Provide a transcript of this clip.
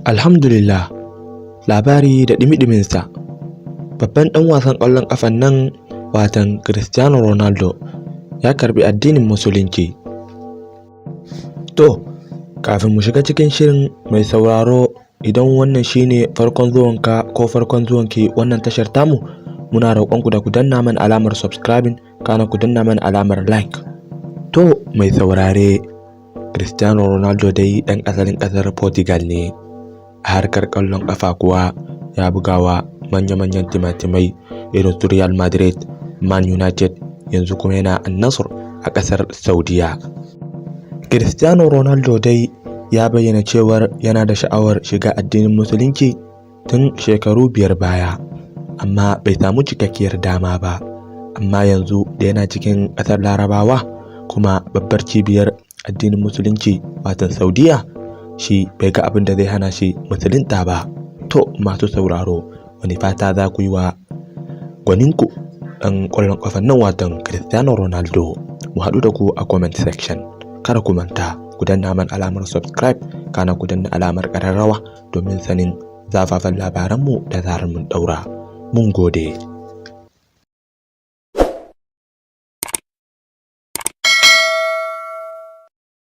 Alhamdulillah, labari da ɗimi-ɗiminsa. Babban ɗan wasan ƙwallon ƙafan nan watan Cristiano Ronaldo ya karɓi addinin Musulunci. To, kafin mu shiga cikin shirin, mai sauraro, idan wannan shine farkon zuwanka ko farkon zuwanki wannan tashar tamu, muna roƙonku da ku danna mana alamar subscribing, kana ku danna mana alamar like. To, mai saurare, Cristiano Ronaldo dai ɗan asalin ƙasar Portugal ne. A harkar ƙwallon ƙafa kuwa ya bugawa manya-manyan timatimai irin su Real Madrid, Man United, yanzu kuma yana Al-Nassr a ƙasar Saudiya. Cristiano Ronaldo dai ya bayyana cewar yana da sha'awar shiga addinin Musulunci tun shekaru 5 baya, amma bai samu cikakkiyar dama ba. Amma yanzu da yana cikin ƙasar Larabawa kuma babbar cibiyar addinin Musulunci watan Saudiya, shi bai ga abin da zai hana shi musulunta ba. To, masu sauraro, wani fata za ku yi wa gwaninku ɗan ƙwallon ƙafan nan watan Cristiano Ronaldo? Mu haɗu da ku a comment section. Kada ku manta ku danna mana alamar subscribe, kana ku danna alamar ƙararrawa domin sanin zafafan labaranmu da zarar mun ɗaura. Mun gode.